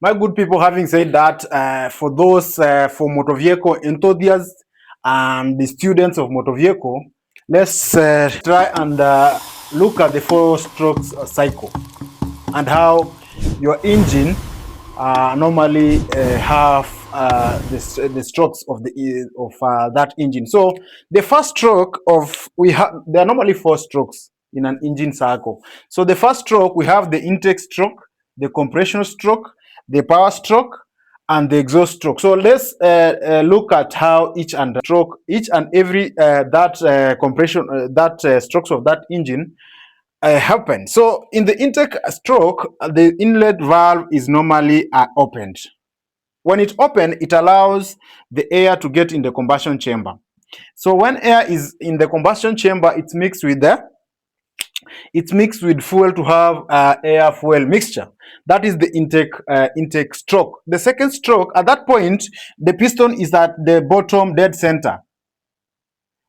My good people, having said that, for those for motor vehicle enthusiasts and the students of motor vehicle, let's try and look at the four strokes cycle and how your engine normally have the strokes of that engine. So the first stroke of there are normally four strokes in an engine cycle. So the first stroke, we have the intake stroke, the compression stroke, the power stroke, and the exhaust stroke. So let's look at how each and every that compression that strokes of that engine happen. So in the intake stroke, the inlet valve is normally opened. When it open, it allows the air to get in the combustion chamber. So when air is in the combustion chamber, it's mixed with fuel to have air fuel mixture. That is the intake stroke. The second stroke, at that point, the piston is at the bottom dead center.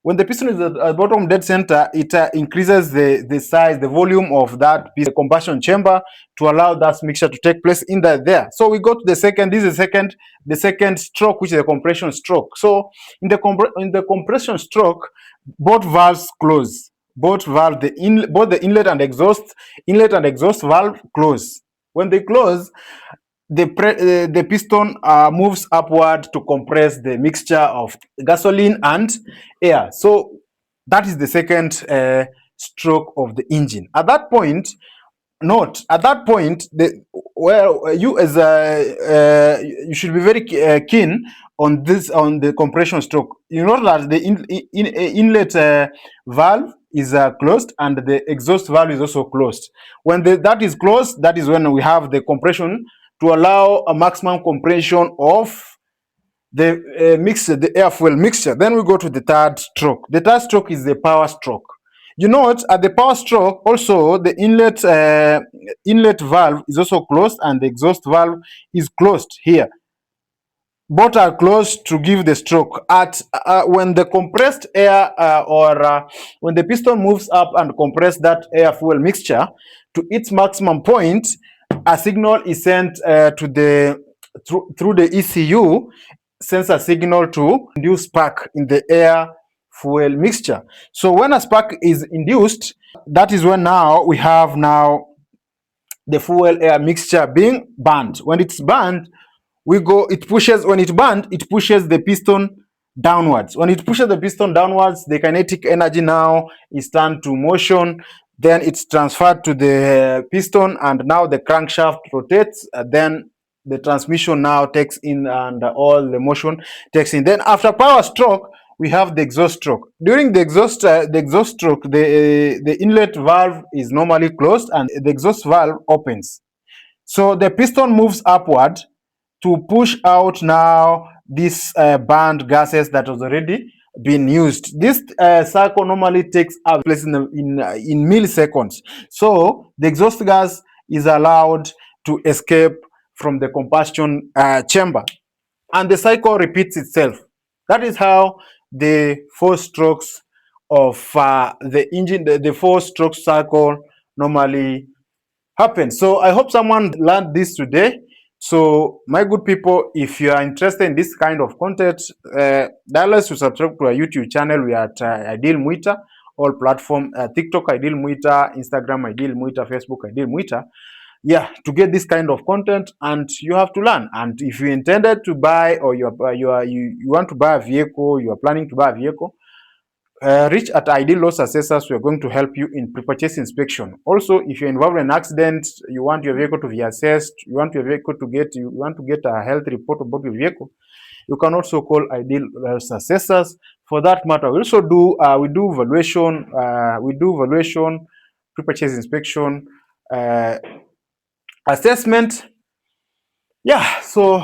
When the piston is at the bottom dead center, it increases the size, the volume of that combustion chamber to allow that mixture to take place in there. So we go to the second. This is the second stroke, which is a compression stroke. So in the compression stroke, both valves close. Both the inlet and exhaust valve close. When they close, the piston moves upward to compress the mixture of gasoline and air. So that is the second stroke of the engine. At that point, you should be very keen on the compression stroke. You know that the inlet valve is closed and the exhaust valve is also closed. When that is closed, that is when we have the compression to allow a maximum compression of the the air fuel mixture. Then we go to the third stroke. The third stroke is the power stroke. You note at the power stroke also the inlet valve is also closed and the exhaust valve is closed here. Both are closed to give the stroke. At when the compressed air when the piston moves up and compress that air fuel mixture to its maximum point, a signal is sent through the ECU, sends a signal to induce spark in the air fuel mixture. So when a spark is induced, that is when now we have the fuel air mixture being burned. When it's burned, when it pushes the piston downwards. When it pushes the piston downwards, the kinetic energy now is turned to motion. Then it's transferred to the piston, and now the crankshaft rotates. Then the transmission now takes in, and all the motion takes in. Then after power stroke, we have the exhaust stroke. During the exhaust stroke, the inlet valve is normally closed and the exhaust valve opens. So the piston moves upward to push out now these burned gases that was already been used. This cycle normally takes place in milliseconds. So the exhaust gas is allowed to escape from the combustion chamber, and the cycle repeats itself. That is how the four strokes of the engine, the four stroke cycle normally happen. So I hope someone learned this today. So my good people, if you are interested in this kind of content, dial us to subscribe to our YouTube channel. We are at Ideal Mwita, all platform, TikTok Ideal Mwita, Instagram Ideal Mwita, Facebook Ideal Mwita. Yeah, to get this kind of content, and you have to learn. And if you intended to buy, or you want to buy a vehicle, you are planning to buy a vehicle, reach at Ideal Loss Assessors. We are going to help you in pre-purchase inspection. Also, if you're involved in an accident, you want your vehicle to be assessed, you want to get a health report about your vehicle, you can also call Ideal Loss Assessors. For that matter, we also do valuation, pre-purchase inspection, assessment. Yeah, so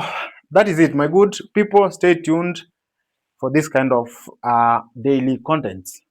that is it, my good people. Stay tuned for this kind of daily contents.